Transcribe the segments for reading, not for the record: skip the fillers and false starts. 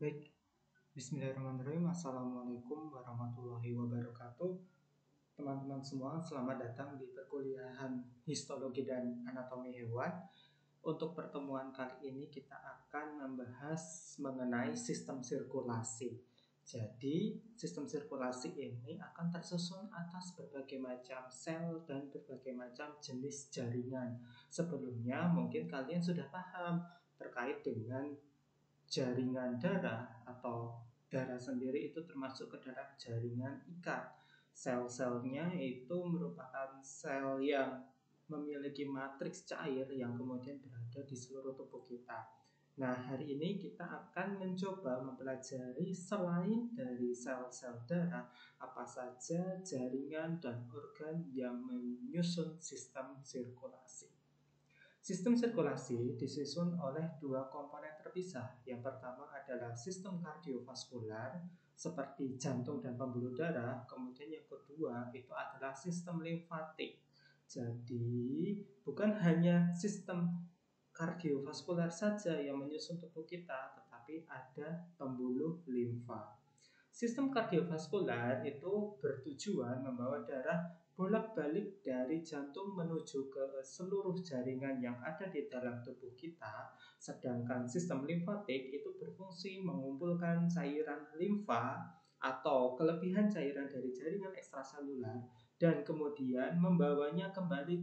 Baik, bismillahirrahmanirrahim. Assalamualaikum warahmatullahi wabarakatuh. Teman-teman semua, selamat datang di perkuliahan Histologi dan Anatomi Hewan. Untuk pertemuan kali ini kita akan membahas mengenai sistem sirkulasi. Jadi, sistem sirkulasi ini akan tersusun atas berbagai macam sel dan berbagai macam jenis jaringan. Sebelumnya mungkin kalian sudah paham terkait dengan jaringan darah atau darah sendiri itu termasuk ke dalam jaringan ikat. Sel-selnya itu merupakan sel yang memiliki matriks cair yang kemudian berada di seluruh tubuh kita. Nah, hari ini kita akan mencoba mempelajari selain dari sel-sel darah, apa saja jaringan dan organ yang menyusun sistem sirkulasi. Sistem sirkulasi disusun oleh dua komponen terpisah. Yang pertama adalah sistem kardiovaskular seperti jantung dan pembuluh darah. Kemudian yang kedua itu adalah sistem limfatik. Jadi bukan hanya sistem kardiovaskular saja yang menyusun tubuh kita, tetapi ada pembuluh limfa. Sistem kardiovaskular itu bertujuan membawa darah bolak-balik dari jantung menuju ke seluruh jaringan yang ada di dalam tubuh kita, sedangkan sistem limfatik itu berfungsi mengumpulkan cairan limfa atau kelebihan cairan dari jaringan ekstraselular dan kemudian membawanya kembali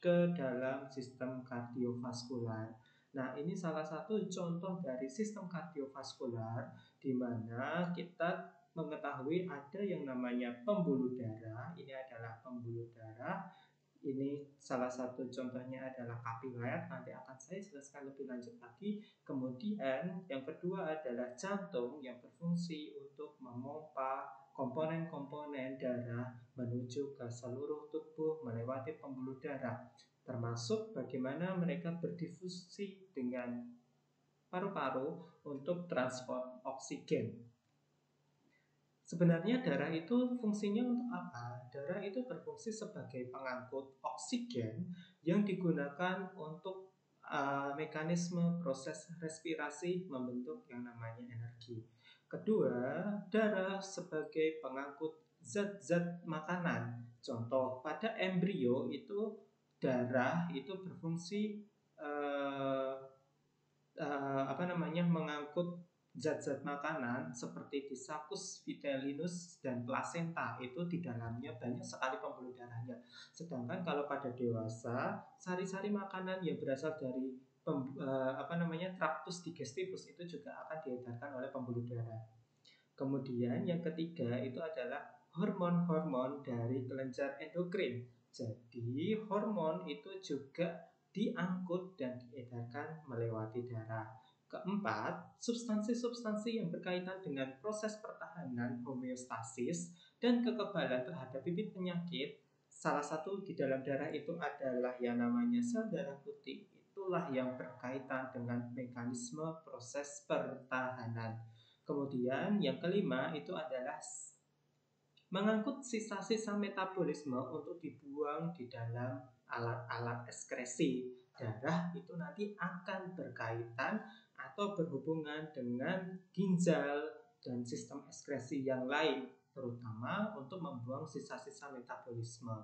ke dalam sistem kardiovaskular. Nah, ini salah satu contoh dari sistem kardiovaskular di mana kita mengetahui ada yang namanya pembuluh darah. Ini adalah pembuluh darah. Ini salah satu contohnya adalah kapiler. Nanti akan saya jelaskan lebih lanjut lagi. Kemudian yang kedua adalah jantung yang berfungsi untuk memompa komponen-komponen darah menuju ke seluruh tubuh melewati pembuluh darah, termasuk bagaimana mereka berdifusi dengan paru-paru untuk transport oksigen. Sebenarnya darah itu fungsinya untuk apa? Darah itu berfungsi sebagai pengangkut oksigen yang digunakan untuk mekanisme proses respirasi membentuk yang namanya energi. Kedua, darah sebagai pengangkut zat-zat makanan. Contoh, pada embrio itu darah itu berfungsi mengangkut zat-zat makanan seperti Discus vitellinus dan plasenta. Itu di dalamnya banyak sekali pembuluh darahnya. Sedangkan kalau pada dewasa, sari-sari makanan yang berasal dari traktus digestivus itu juga akan diedarkan oleh pembuluh darah. Kemudian yang ketiga itu adalah hormon-hormon dari kelenjar endokrin. Jadi hormon itu juga diangkut dan diedarkan melewati darah. Keempat, substansi-substansi yang berkaitan dengan proses pertahanan homeostasis dan kekebalan terhadap bibit penyakit. Salah satu di dalam darah itu adalah yang namanya sel darah putih. Itulah yang berkaitan dengan mekanisme proses pertahanan. Kemudian yang kelima itu adalah mengangkut sisa-sisa metabolisme untuk dibuang di dalam alat-alat ekskresi. Darah itu nanti akan berkaitan atau berhubungan dengan ginjal dan sistem ekskresi yang lain, terutama untuk membuang sisa-sisa metabolisme.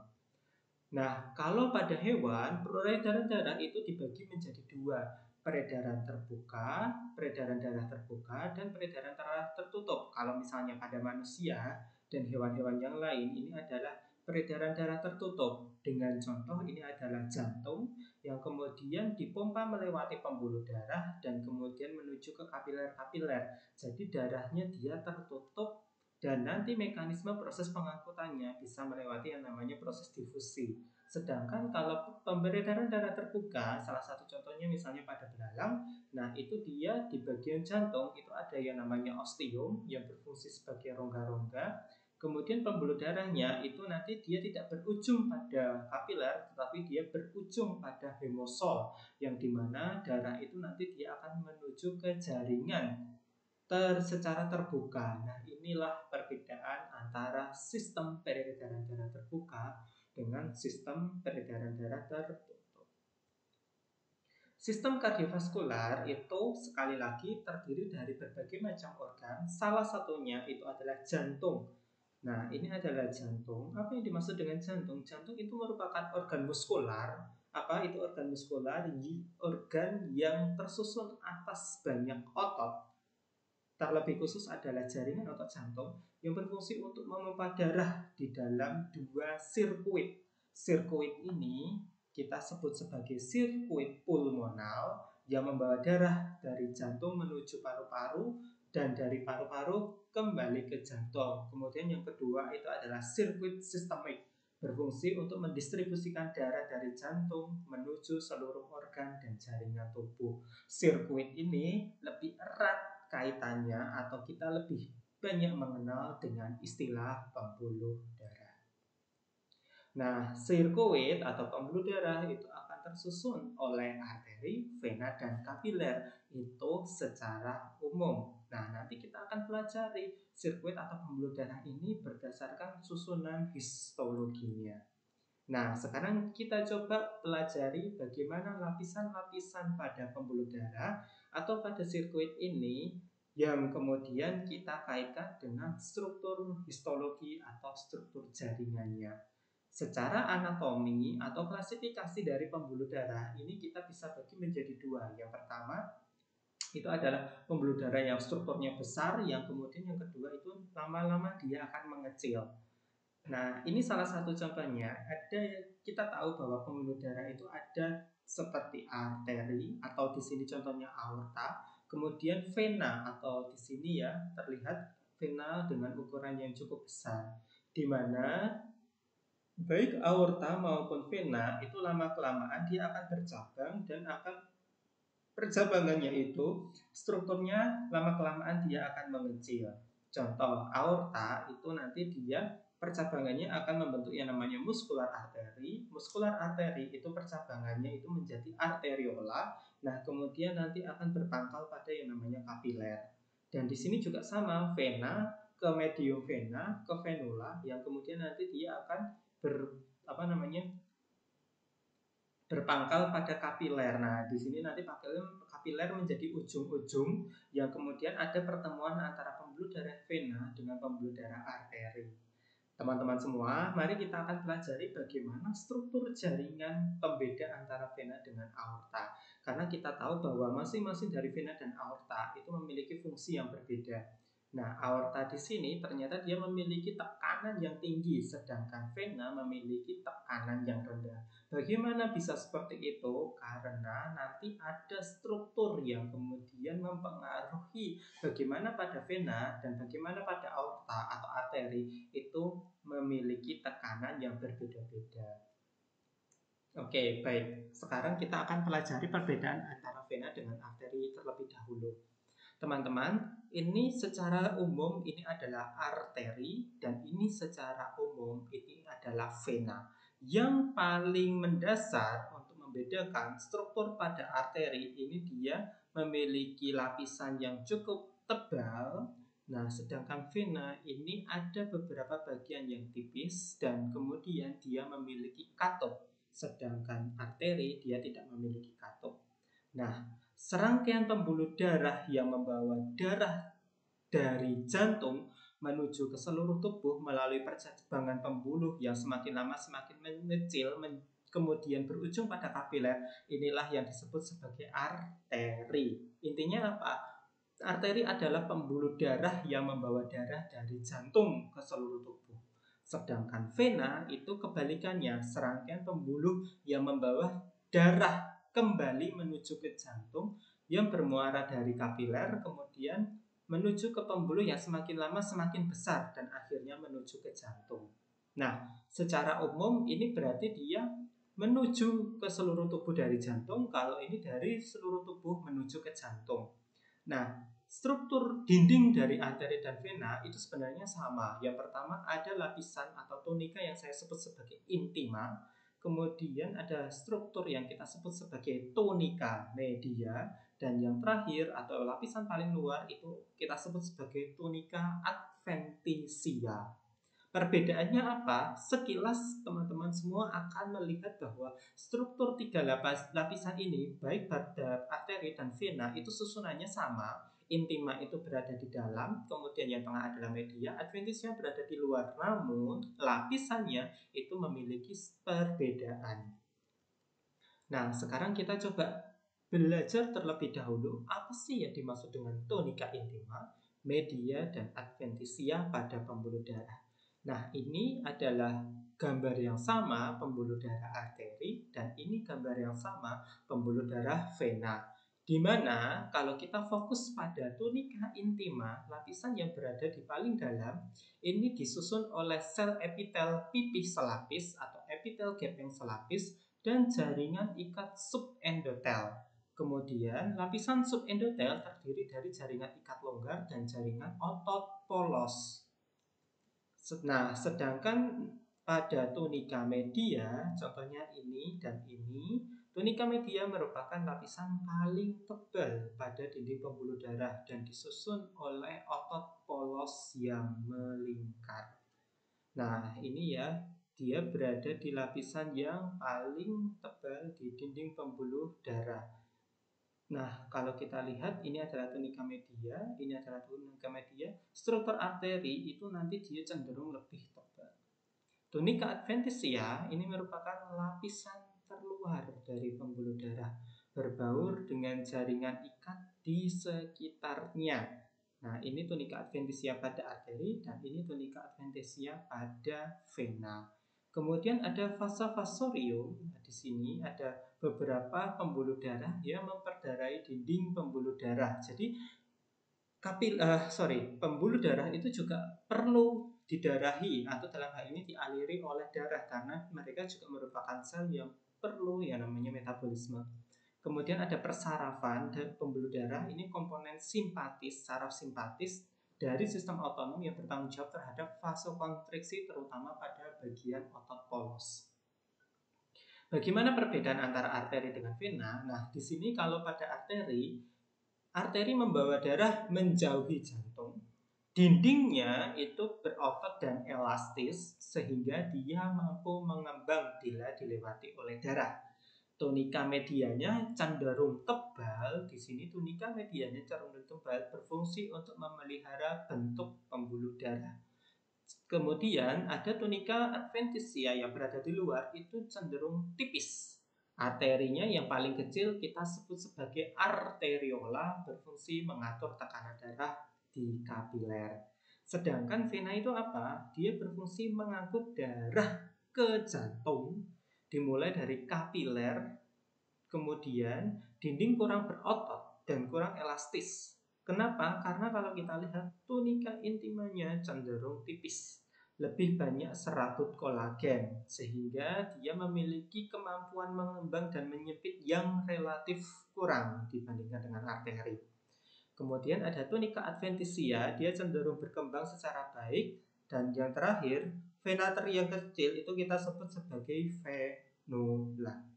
Nah, kalau pada hewan, peredaran darah itu dibagi menjadi dua, peredaran darah terbuka, dan peredaran darah tertutup. Kalau misalnya pada manusia dan hewan-hewan yang lain, ini adalah peredaran darah tertutup. Dengan contoh ini adalah jantung yang kemudian dipompa melewati pembuluh darah dan kemudian menuju ke kapiler-kapiler. Jadi darahnya dia tertutup dan nanti mekanisme proses pengangkutannya bisa melewati yang namanya proses difusi. Sedangkan kalau pemberedaran darah terbuka, salah satu contohnya misalnya pada belalang, nah itu dia di bagian jantung itu ada yang namanya ostium yang berfungsi sebagai rongga-rongga. Kemudian pembuluh darahnya itu nanti dia tidak berujung pada kapiler, tetapi dia berujung pada hemosol, yang dimana darah itu nanti dia akan menuju ke jaringan secara terbuka. Nah, inilah perbedaan antara sistem peredaran darah terbuka dengan sistem peredaran darah tertutup. Sistem kardiovaskular itu sekali lagi terdiri dari berbagai macam organ. Salah satunya itu adalah jantung. Nah, ini adalah jantung. Apa yang dimaksud dengan jantung? Jantung itu merupakan organ muskular. Apa itu organ muskular? Organ yang tersusun atas banyak otot. Terlebih khusus adalah jaringan otot jantung yang berfungsi untuk memompa darah di dalam dua sirkuit. Sirkuit ini kita sebut sebagai sirkuit pulmonal yang membawa darah dari jantung menuju paru-paru dan dari paru-paru kembali ke jantung. Kemudian yang kedua itu adalah sirkuit sistemik, berfungsi untuk mendistribusikan darah dari jantung menuju seluruh organ dan jaringan tubuh. Sirkuit ini lebih erat kaitannya atau kita lebih banyak mengenal dengan istilah pembuluh darah. Nah, sirkuit atau pembuluh darah itu akan tersusun oleh arteri, vena, dan kapiler itu secara umum. Nah, nanti kita akan pelajari sirkuit atau pembuluh darah ini berdasarkan susunan histologinya. Nah, sekarang kita coba pelajari bagaimana lapisan-lapisan pada pembuluh darah atau pada sirkuit ini yang kemudian kita kaitkan dengan struktur histologi atau struktur jaringannya. Secara anatomi atau klasifikasi dari pembuluh darah ini kita bisa bagi menjadi dua. Yang pertama itu adalah pembuluh darah yang strukturnya besar, yang kemudian yang kedua itu lama-lama dia akan mengecil. Nah, ini salah satu contohnya. Kita tahu bahwa pembuluh darah itu ada seperti arteri atau di sini contohnya aorta, kemudian vena atau di sini ya terlihat vena dengan ukuran yang cukup besar, di mana baik aorta maupun vena itu lama-kelamaan dia akan bercabang dan akan percabangannya itu strukturnya lama-kelamaan dia akan mengecil. Contoh aorta itu nanti dia percabangannya akan membentuk yang namanya muskular arteri. Muskular arteri itu percabangannya itu menjadi arteriola. Nah, kemudian nanti akan berpangkal pada yang namanya kapiler. Dan di sini juga sama, vena ke medium vena ke venula yang kemudian nanti dia akan berpangkal pada kapiler. Nah, di sini nanti kapiler menjadi ujung-ujung yang kemudian ada pertemuan antara pembuluh darah vena dengan pembuluh darah arteri. Teman-teman semua, mari kita akan pelajari bagaimana struktur jaringan pembeda antara vena dengan aorta. Karena kita tahu bahwa masing-masing dari vena dan aorta itu memiliki fungsi yang berbeda. Nah, aorta di sini ternyata dia memiliki tekanan yang tinggi, sedangkan vena memiliki tekanan yang rendah. Bagaimana bisa seperti itu? Karena nanti ada struktur yang kemudian mempengaruhi bagaimana pada vena dan bagaimana pada aorta atau arteri itu memiliki tekanan yang berbeda-beda. Oke, baik. Sekarang kita akan pelajari perbedaan antara vena dengan arteri terlebih dahulu. Teman-teman, ini secara umum ini adalah arteri dan ini secara umum ini adalah vena. Yang paling mendasar untuk membedakan struktur pada arteri ini dia memiliki lapisan yang cukup tebal. Nah, sedangkan vena ini ada beberapa bagian yang tipis dan kemudian dia memiliki katup. Sedangkan arteri dia tidak memiliki katup. Nah, serangkaian pembuluh darah yang membawa darah dari jantung menuju ke seluruh tubuh melalui percabangan pembuluh yang semakin lama semakin mengecil, kemudian berujung pada kapiler, inilah yang disebut sebagai arteri. Intinya apa? Arteri adalah pembuluh darah yang membawa darah dari jantung ke seluruh tubuh. Sedangkan vena itu kebalikannya, serangkaian pembuluh yang membawa darah kembali menuju ke jantung yang bermuara dari kapiler kemudian menuju ke pembuluh yang semakin lama semakin besar dan akhirnya menuju ke jantung. Nah, secara umum ini berarti dia menuju ke seluruh tubuh dari jantung, kalau ini dari seluruh tubuh menuju ke jantung. Nah, struktur dinding dari arteri dan vena itu sebenarnya sama. Yang pertama ada lapisan atau tunika yang saya sebut sebagai intima. Kemudian ada struktur yang kita sebut sebagai tunika media. Dan yang terakhir atau lapisan paling luar itu kita sebut sebagai tunika adventitia. Perbedaannya apa? Sekilas teman-teman semua akan melihat bahwa struktur tiga lapisan ini, baik pada arteri dan vena, itu susunannya sama. Intima itu berada di dalam, kemudian yang tengah adalah media, adventitia berada di luar. Namun lapisannya itu memiliki perbedaan. Nah, sekarang kita coba belajar terlebih dahulu apa sih yang dimaksud dengan tunika intima, media, dan adventitia pada pembuluh darah. Nah, ini adalah gambar yang sama pembuluh darah arteri dan ini gambar yang sama pembuluh darah vena. Di mana kalau kita fokus pada tunika intima, lapisan yang berada di paling dalam ini disusun oleh sel epitel pipih selapis atau epitel gepeng selapis dan jaringan ikat subendotel. Kemudian lapisan subendotel terdiri dari jaringan ikat longgar dan jaringan otot polos. Nah, sedangkan pada tunika media, contohnya ini dan ini, tunika media merupakan lapisan paling tebal pada dinding pembuluh darah dan disusun oleh otot polos yang melingkar. Nah, ini ya, dia berada di lapisan yang paling tebal di dinding pembuluh darah. Nah, kalau kita lihat ini adalah tunika media, ini adalah tunika media. Struktur arteri itu nanti dia cenderung lebih tebal. Tunika adventitia ini merupakan lapisan terluar dari pembuluh darah, berbaur dengan jaringan ikat di sekitarnya. Nah, ini tunika adventitia pada arteri dan ini tunika adventitia pada vena. Kemudian ada vasa vasorum. Nah, di sini ada beberapa pembuluh darah yang memperdarahi dinding pembuluh darah. Jadi pembuluh darah itu juga perlu didarahi atau dalam hal ini dialiri oleh darah karena mereka juga merupakan sel yang perlu yang namanya metabolisme. Kemudian ada persarafan pembuluh darah, ini komponen simpatis, saraf simpatis dari sistem otonom yang bertanggung jawab terhadap vasokonstriksi terutama pada bagian otot polos. Bagaimana perbedaan antara arteri dengan vena? Nah, di sini kalau pada arteri membawa darah menjauhi jantung. Dindingnya itu berotot dan elastis sehingga dia mampu mengembang bila dilewati oleh darah. Tunika medianya cenderung tebal. Di sini tunika medianya cenderung tebal berfungsi untuk memelihara bentuk pembuluh darah. Kemudian ada tunika adventitia yang berada di luar itu cenderung tipis. Arterinya yang paling kecil kita sebut sebagai arteriola, berfungsi mengatur tekanan darah di kapiler. Sedangkan vena itu apa? Dia berfungsi mengangkut darah ke jantung, dimulai dari kapiler, kemudian dinding kurang berotot dan kurang elastis. Kenapa? Karena kalau kita lihat tunika intimanya cenderung tipis, lebih banyak seratut kolagen, sehingga dia memiliki kemampuan mengembang dan menyempit yang relatif kurang dibandingkan dengan arteri. Kemudian ada tunika adventitia, dia cenderung berkembang secara baik, dan yang terakhir vena yang kecil itu kita sebut sebagai venula.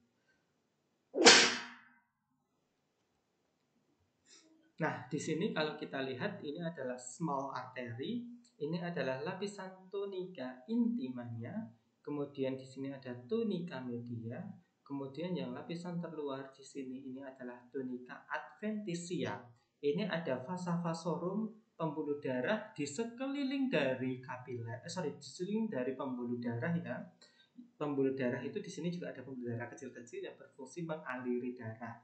Nah, di sini kalau kita lihat ini adalah small artery, ini adalah lapisan tunika intimanya, kemudian di sini ada tunika media, kemudian yang lapisan terluar di sini ini adalah tunika adventitia. Ini ada vasa vasorum, pembuluh darah di sekeliling dari di sekeliling dari pembuluh darah ya. Pembuluh darah itu di sini juga ada pembuluh darah kecil-kecil yang berfungsi mengaliri darah.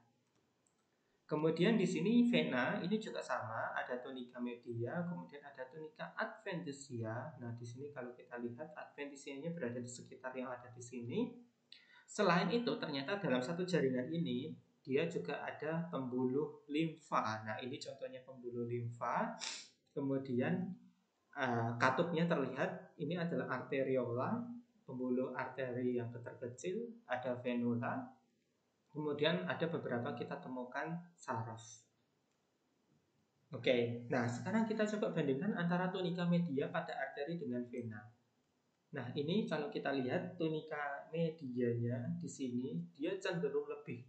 Kemudian di sini vena ini juga sama, ada tunika media, kemudian ada tunika adventitia. Nah, di sini kalau kita lihat adventitianya berada di sekitar yang ada di sini. Selain itu, ternyata dalam satu jaringan ini dia juga ada pembuluh limfa. Nah, ini contohnya pembuluh limfa. Kemudian katupnya terlihat, ini adalah arteriola, pembuluh arteri yang terkecil, ada venula. Kemudian ada beberapa kita temukan saraf. Oke, nah sekarang kita coba bandingkan antara tunika media pada arteri dengan vena. Nah, ini kalau kita lihat tunika medianya di sini dia cenderung lebih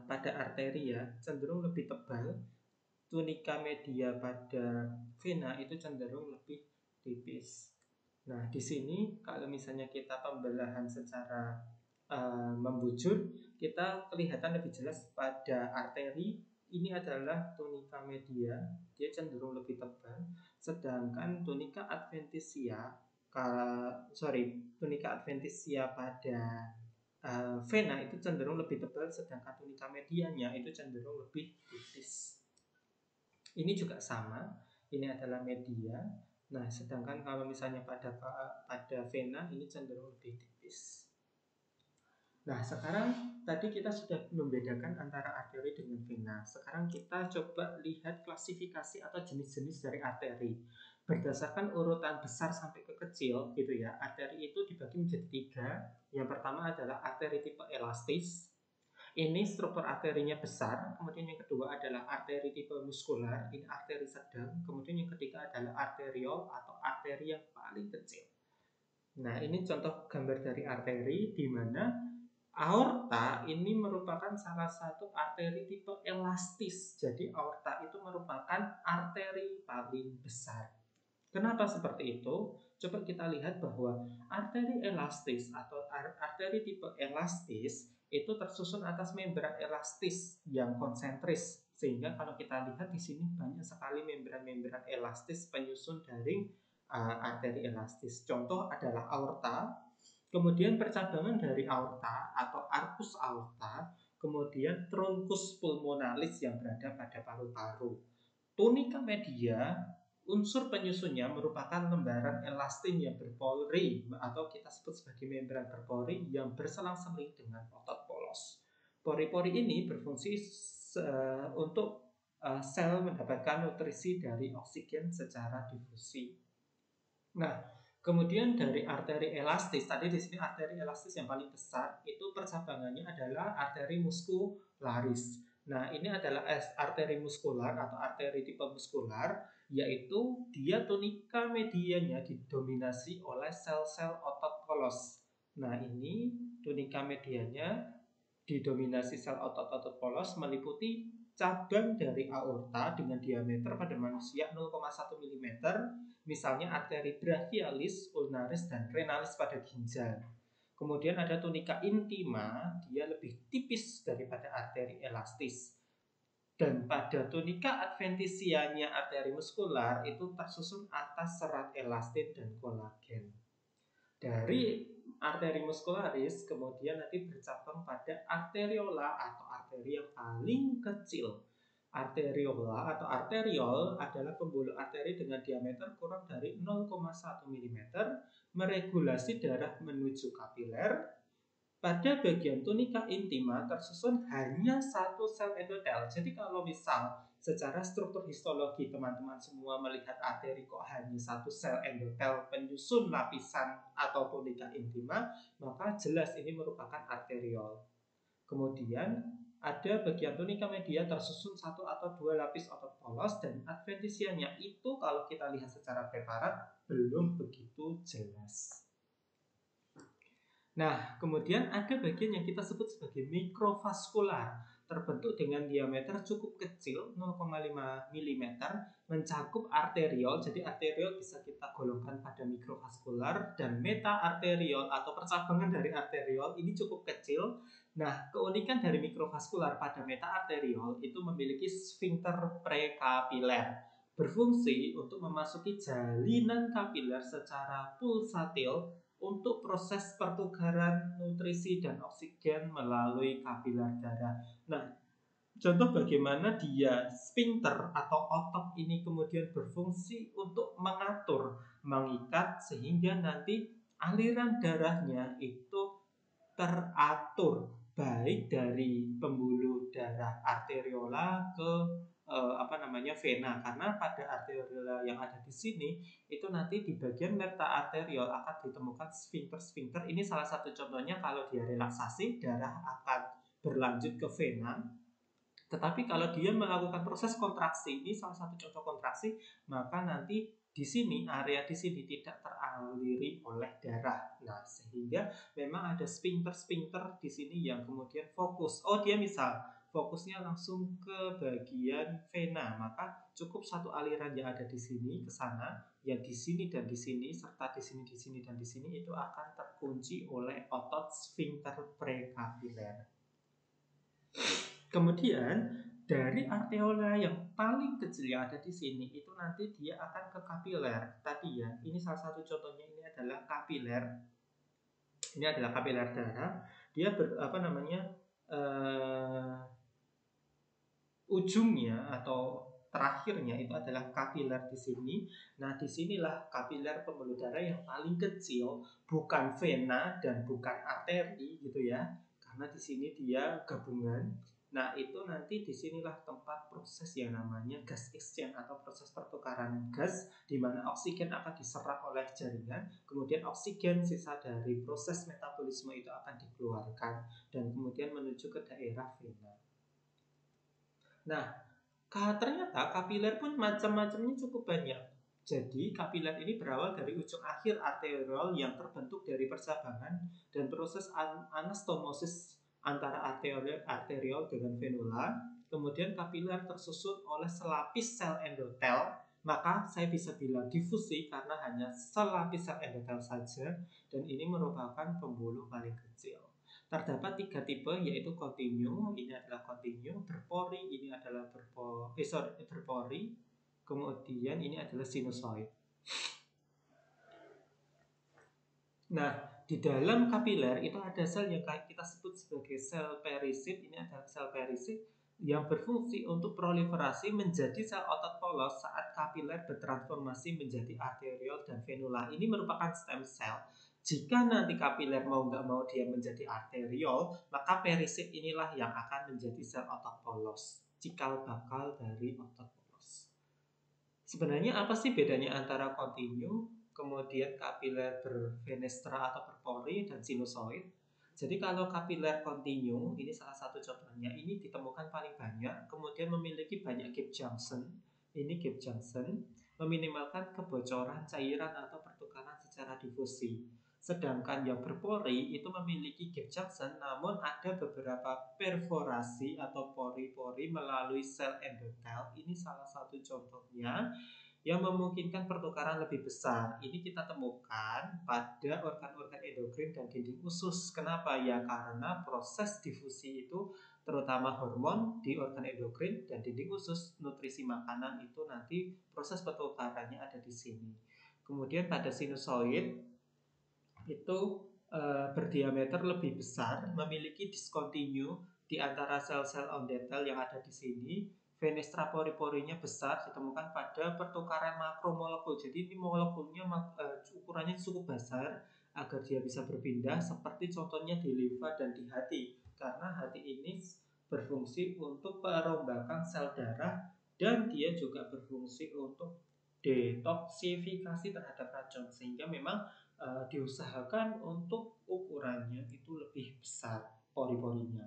pada arteri ya, cenderung lebih tebal. Tunika media pada vena itu cenderung lebih tipis. Nah, di sini kalau misalnya kita pembelahan secara membujur, kita kelihatan lebih jelas pada arteri. Ini adalah tunika media, dia cenderung lebih tebal, sedangkan tunika adventitia, tunika adventitia pada vena itu cenderung lebih tebal, sedangkan tunika medianya itu cenderung lebih tipis. Ini juga sama, ini adalah media. Nah, sedangkan kalau misalnya pada vena ini cenderung lebih tipis. Nah, sekarang tadi kita sudah membedakan antara arteri dengan vena. Sekarang kita coba lihat klasifikasi atau jenis-jenis dari arteri. Berdasarkan urutan besar sampai ke kecil gitu ya. Arteri itu dibagi menjadi 3. Yang pertama adalah arteri tipe elastis. Ini struktur arterinya besar. Kemudian yang kedua adalah arteri tipe muskular. Ini arteri sedang. Kemudian yang ketiga adalah arteriol atau arteri yang paling kecil. Nah, ini contoh gambar dari arteri di mana aorta ini merupakan salah satu arteri tipe elastis. Jadi aorta itu merupakan arteri paling besar. Kenapa seperti itu? Coba kita lihat bahwa arteri elastis atau arteri tipe elastis itu tersusun atas membran elastis yang konsentris. Sehingga kalau kita lihat di sini banyak sekali membran-membran elastis penyusun dari arteri elastis. Contoh adalah aorta. Kemudian percabangan dari aorta atau arcus aorta, kemudian truncus pulmonalis yang berada pada paru-paru. Tunika media, unsur penyusunnya merupakan lembaran elastin yang berpori atau kita sebut sebagai membran berpori yang berselang-seling dengan otot polos. Pori-pori ini berfungsi untuk sel mendapatkan nutrisi dari oksigen secara difusi. Nah, kemudian dari arteri elastis, tadi di sini arteri elastis yang paling besar itu percabangannya adalah arteri muscularis. Nah, ini adalah arteri muskular atau arteri tipe muskular, yaitu dia tunika medianya didominasi oleh sel-sel otot polos. Nah, ini tunika medianya didominasi sel otot-otot polos meliputi cabang dari aorta dengan diameter pada manusia 0,1 mm, misalnya arteri brachialis, ulnaris, dan renalis pada ginjal. Kemudian ada tunika intima, dia lebih tipis daripada arteri elastis. Dan pada tunika adventitianya arteri muskular itu tersusun atas serat elastin dan kolagen. Dari arteri muscularis kemudian nanti bercabang pada arteriola atau arteri yang paling kecil. Arteriola atau arteriol adalah pembuluh arteri dengan diameter kurang dari 0,1 mm meregulasi darah menuju kapiler. Pada bagian tunika intima tersusun hanya satu sel endotel. Jadi kalau misal secara struktur histologi teman-teman semua melihat arteri kok hanya satu sel endotel penyusun lapisan atau tunika intima, maka jelas ini merupakan arteriol. Kemudian ada bagian tunika media tersusun satu atau dua lapis otot polos, dan adventisianya itu kalau kita lihat secara preparat belum begitu jelas. Nah, kemudian ada bagian yang kita sebut sebagai mikrovaskular, terbentuk dengan diameter cukup kecil 0,5 mm, mencakup arteriol. Jadi arteriol bisa kita golongkan pada mikrovaskular, dan metaarteriol atau percabangan dari arteriol ini cukup kecil. Nah, keunikan dari mikrovaskular pada metaarteriol itu memiliki sfinkter prekapiler, berfungsi untuk memasuki jalinan kapiler secara pulsatil untuk proses pertukaran nutrisi dan oksigen melalui kapiler darah. Nah, contoh bagaimana dia sphincter atau otot ini kemudian berfungsi untuk mengatur, mengikat sehingga nanti aliran darahnya itu teratur, baik dari pembuluh darah arteriola ke vena, karena pada arteriola yang ada di sini itu nanti di bagian metaarteriol akan ditemukan sphincter. Ini salah satu contohnya kalau dia relaksasi darah akan berlanjut ke vena. Tetapi kalau dia melakukan proses kontraksi, ini salah satu contoh kontraksi, maka nanti di sini area di sini tidak teraliri oleh darah. Nah, sehingga memang ada sphincter di sini yang kemudian fokus. Oh, dia misal fokusnya langsung ke bagian vena, maka cukup satu aliran yang ada di sini ke sana, yang di sini dan di sini, serta di sini, di sini dan di sini itu akan terkunci oleh otot sphincter prekapiler. Kemudian dari arteriola yang paling kecil yang ada di sini itu nanti dia akan ke kapiler. Tadi ya, ini salah satu contohnya, ini adalah kapiler. Ini adalah kapiler darah. Dia ujungnya atau terakhirnya itu adalah kapiler di sini. Nah, disinilah kapiler pembuluh darah yang paling kecil, bukan vena dan bukan arteri gitu ya. Karena di sini dia gabungan. Nah, itu nanti disinilah tempat proses yang namanya gas exchange atau proses pertukaran gas, di mana oksigen akan diserap oleh jaringan, kemudian oksigen sisa dari proses metabolisme itu akan dikeluarkan dan kemudian menuju ke daerah vena. Nah, ternyata kapiler pun macam-macamnya cukup banyak. Jadi kapiler ini berawal dari ujung akhir arteriol yang terbentuk dari percabangan dan proses anastomosis antara arteriol dengan venula. Kemudian kapiler tersusun oleh selapis sel endotel. Maka saya bisa bilang difusi karena hanya selapis sel endotel saja, dan ini merupakan pembuluh paling kecil. Terdapat 3 tipe, yaitu kontinu, ini adalah kontinu, berpori, ini adalah berpori, kemudian ini adalah sinusoid. Nah, di dalam kapiler itu ada sel yang kita sebut sebagai sel perisit. Ini adalah sel perisit yang berfungsi untuk proliferasi menjadi sel otot polos saat kapiler bertransformasi menjadi arteriol dan venula. Ini merupakan stem cell. Jika nanti kapiler mau nggak mau dia menjadi arteriol, maka perisit inilah yang akan menjadi sel otot polos, cikal bakal dari otot polos. Sebenarnya apa sih bedanya antara kontinu, kemudian kapiler bervenestra atau berpori, dan sinusoid? Jadi kalau kapiler kontinu, ini salah satu contohnya, ini ditemukan paling banyak, kemudian memiliki banyak gap junction. Ini gap junction meminimalkan kebocoran cairan atau pertukaran secara difusi. Sedangkan yang berpori itu memiliki gap junction, namun ada beberapa perforasi atau pori-pori melalui sel endotel. Ini salah satu contohnya yang memungkinkan pertukaran lebih besar. Ini kita temukan pada organ-organ endokrin dan dinding usus. Kenapa? Ya karena proses difusi itu terutama hormon di organ endokrin dan dinding usus, nutrisi makanan itu nanti proses pertukarannya ada di sini. Kemudian pada sinusoid itu berdiameter lebih besar, memiliki discontinue di antara sel-sel endotel yang ada di sini. Fenestra pori-porinya besar, ditemukan pada pertukaran makromolekul. Jadi ini molekulnya ukurannya cukup besar agar dia bisa berpindah, seperti contohnya di limfa dan di hati. Karena hati ini berfungsi untuk perombakan sel darah dan dia juga berfungsi untuk detoksifikasi terhadap racun, sehingga memang diusahakan untuk ukurannya itu lebih besar pori-porinya.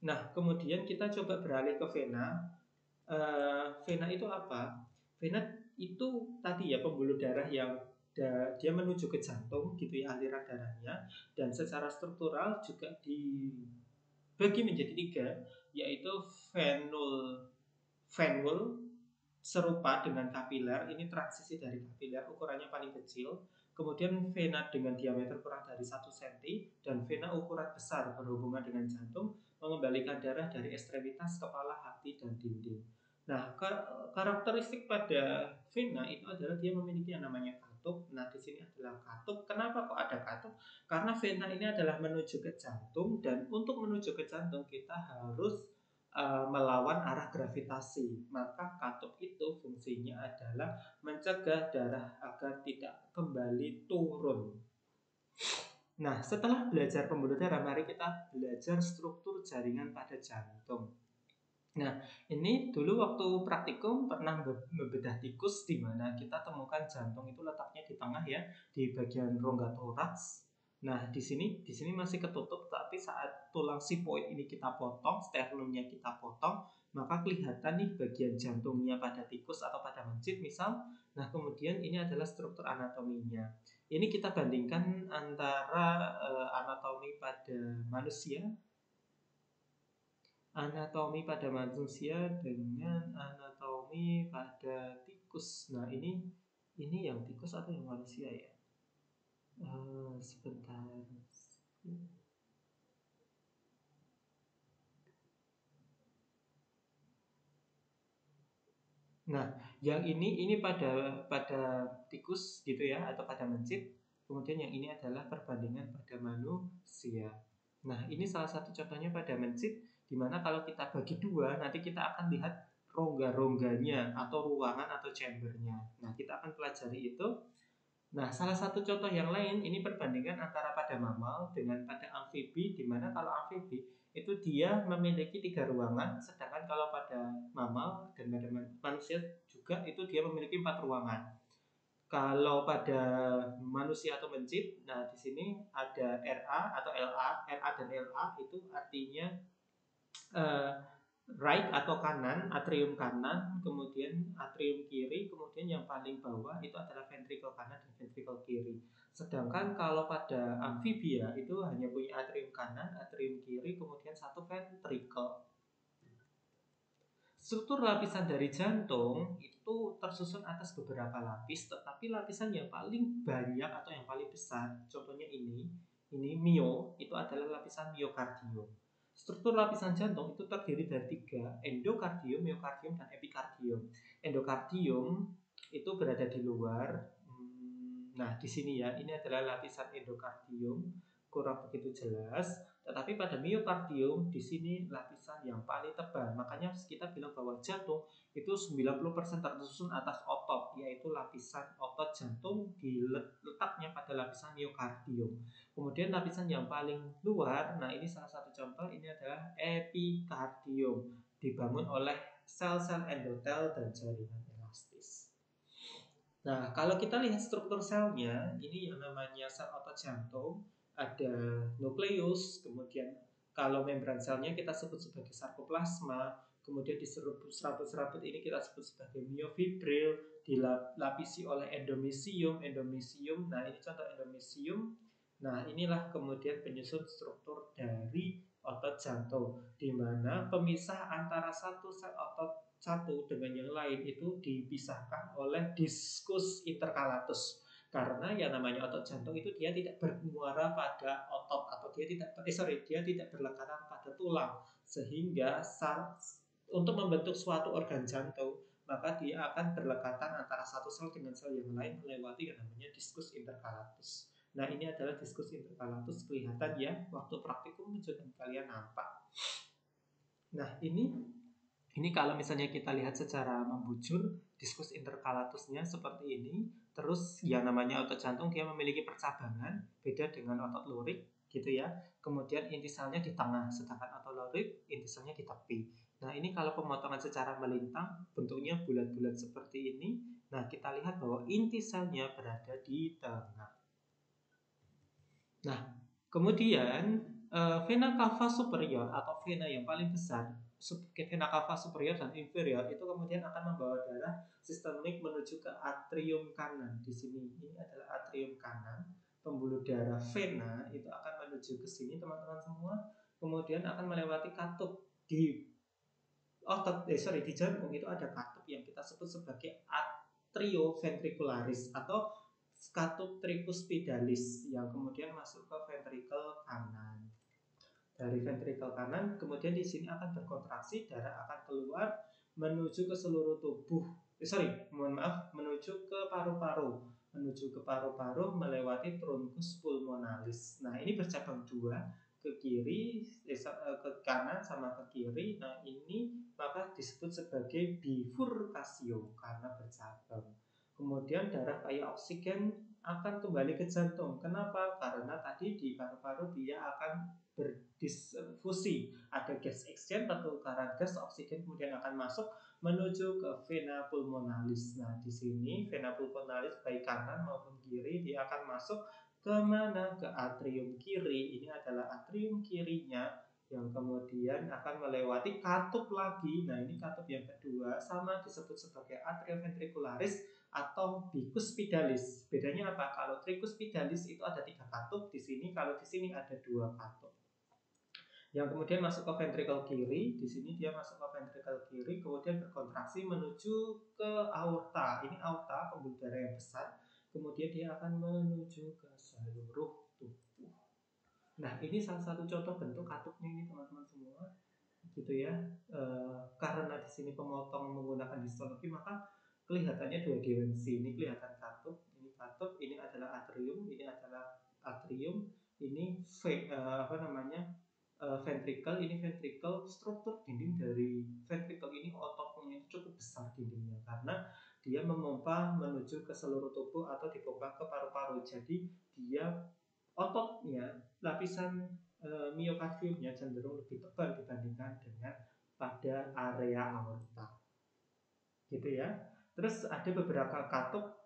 Nah, kemudian kita coba beralih ke vena. Vena itu apa? Vena itu tadi ya pembuluh darah yang dia menuju ke jantung gitu ya, aliran darahnya, dan secara struktural juga dibagi menjadi 3, yaitu venule serupa dengan kapiler, ini transisi dari kapiler, ukurannya paling kecil. Kemudian vena dengan diameter kurang dari 1 cm, dan vena ukuran besar berhubungan dengan jantung, mengembalikan darah dari ekstremitas kepala, hati, dan dinding. Nah, karakteristik pada vena itu adalah dia memiliki yang namanya katup. Nah, di sini adalah katup. Kenapa kok ada katup? Karena vena ini adalah menuju ke jantung, dan untuk menuju ke jantung kita harus melawan arah gravitasi. Maka katup itu fungsinya adalah mencegah darah agar tidak kembali turun. Nah, setelah belajar pembuluh darah, mari kita belajar struktur jaringan pada jantung. Nah, ini dulu waktu praktikum pernah membedah tikus, di mana kita temukan jantung itu letaknya di tengah ya, di bagian rongga toraks. Nah, di sini masih ketutup, tapi saat tulang sifoid ini kita potong, sternumnya kita potong, maka kelihatan nih bagian jantungnya pada tikus atau pada mencit misal. Nah, kemudian ini adalah struktur anatominya. Ini kita bandingkan antara anatomi pada manusia Anatomi pada manusia dengan anatomi pada tikus. Nah, ini yang tikus atau yang manusia ya? Sebentar. Nah, yang ini pada tikus gitu ya, atau pada mencit. Kemudian yang ini adalah perbandingan pada manusia. Nah, ini salah satu contohnya pada mencit, dimana kalau kita bagi dua, nanti kita akan lihat rongga-rongganya atau ruangan atau chambernya. Nah, kita akan pelajari itu. Nah, salah satu contoh yang lain ini perbandingan antara pada mamal dengan pada amfibi, di mana kalau amfibi itu dia memiliki 3 ruangan, sedangkan kalau pada mamal dan pada manusia juga itu dia memiliki 4 ruangan. Kalau pada manusia atau mencit, nah di sini ada RA atau LA, RA dan LA itu artinya eh, right atau kanan, atrium kanan, kemudian atrium kiri, kemudian yang paling bawah itu adalah ventricle kanan dan ventricle kiri. Sedangkan kalau pada amfibia itu hanya punya atrium kanan, atrium kiri, kemudian satu ventricle. Struktur lapisan dari jantung itu tersusun atas beberapa lapis, tetapi lapisan yang paling banyak atau yang paling besar, contohnya ini mio, itu adalah lapisan miokardium. Struktur lapisan jantung itu terdiri dari 3, endokardium, miokardium, dan epikardium. Endokardium itu berada di luar. Nah, di sini ya, ini adalah lapisan endokardium, kurang begitu jelas. Tetapi pada miokardium di sini lapisan yang paling tebal. Makanya kita bilang bahwa jantung itu 90% tersusun atas otot, yaitu lapisan otot jantung letaknya pada lapisan miokardium. Kemudian lapisan yang paling luar, nah ini salah satu contoh, ini adalah epikardium, dibangun oleh sel-sel endotel dan jaringan elastis. Nah, kalau kita lihat struktur selnya, ini yang namanya sel otot jantung, ada nukleus, kemudian kalau membran selnya kita sebut sebagai sarkoplasma, kemudian di serabut-serabut ini kita sebut sebagai miofibril, dilapisi oleh endomysium, nah ini contoh endomysium. Nah, inilah kemudian penyusun struktur dari otot jantung, di mana pemisah antara satu sel otot satu dengan yang lain itu dipisahkan oleh diskus intercalatus, karena yang namanya otot jantung itu dia tidak bermuara pada otot atau dia tidak berlekatan pada tulang, sehingga untuk membentuk suatu organ jantung maka dia akan berlekatan antara satu sel dengan sel yang lain melewati yang namanya diskus intercalatus. Nah, ini adalah diskus intercalatus, kelihatan ya waktu praktikum juga kalian nampak. Nah, ini kalau misalnya kita lihat secara membujur, diskus intercalatusnya seperti ini. Terus yang namanya otot jantung dia memiliki percabangan, beda dengan otot lurik gitu ya. Kemudian inti selnya di tengah, sedangkan otot lurik inti selnya di tepi. Nah, ini kalau pemotongan secara melintang bentuknya bulat-bulat seperti ini. Nah, kita lihat bahwa inti selnya berada di tengah. Nah, kemudian vena cava superior atau vena yang paling besar, vena cava superior dan inferior itu kemudian akan membawa darah sistemik menuju ke atrium kanan. Di sini ini adalah atrium kanan. Pembuluh darah vena itu akan menuju ke sini teman-teman semua. Kemudian akan melewati katup di di jantung itu ada katup yang kita sebut sebagai atrioventricularis atau katup tricuspidalis yang kemudian masuk ke ventricle kanan. Dari ventricle kanan kemudian di sini akan berkontraksi, darah akan keluar menuju ke seluruh tubuh. Menuju ke paru-paru. Menuju ke paru-paru melewati truncus pulmonalis. Nah, ini bercabang dua, ke kiri, ke kanan sama ke kiri. Nah, ini maka disebut sebagai bifurkasio karena bercabang. Kemudian darah kaya oksigen akan kembali ke jantung. Kenapa? Karena tadi di paru-paru dia akan berdisfusi, ada gas exchange, pertukaran gas, oksigen kemudian akan masuk menuju ke vena pulmonalis. Nah, di sini vena pulmonalis baik kanan maupun kiri dia akan masuk ke mana? Ke atrium kiri. Ini adalah atrium kirinya yang kemudian akan melewati katup lagi. Nah, ini katup yang kedua, sama disebut sebagai atrioventricularis atau bicuspidalis. Bedanya apa? Kalau tricuspidalis itu ada 3 katup di sini, kalau di sini ada 2 katup. yang kemudian masuk ke ventricle kiri. Di sini dia masuk ke ventricle kiri, kemudian berkontraksi menuju ke aorta. Ini aorta, pembuluh darah yang besar. Kemudian dia akan menuju ke seluruh tubuh. Nah, ini salah satu contoh bentuk katupnya ini teman-teman semua, gitu ya. Karena di sini pemotong menggunakan histologi, maka kelihatannya dua dimensi. Ini kelihatan katup, ini adalah atrium, ini adalah atrium, ini ventricle, ini ventricle. Struktur dinding dari ventricle ini, ototnya cukup besar dindingnya karena dia memompa menuju ke seluruh tubuh atau dipompa ke paru-paru. Jadi dia ototnya, lapisan miokardiumnya cenderung lebih tebal dibandingkan dengan pada area aorta, gitu ya. Terus ada beberapa katup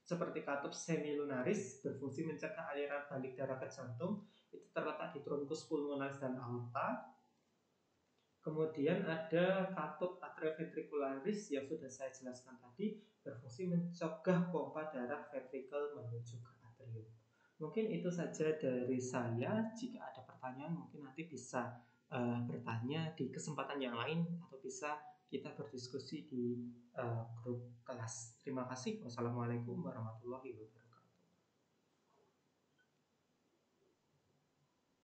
seperti katup semilunaris, berfungsi mencegah aliran balik darah ke jantung, itu terletak di truncus pulmonalis dan aorta. Kemudian ada katup atrioventricularis yang sudah saya jelaskan tadi, berfungsi mencegah pompa darah ventrikel menuju ke atrium. Mungkin itu saja dari saya. Jika ada pertanyaan mungkin nanti bisa bertanya di kesempatan yang lain, atau bisa kita berdiskusi di grup kelas. Terima kasih. Wassalamualaikum warahmatullahi wabarakatuh.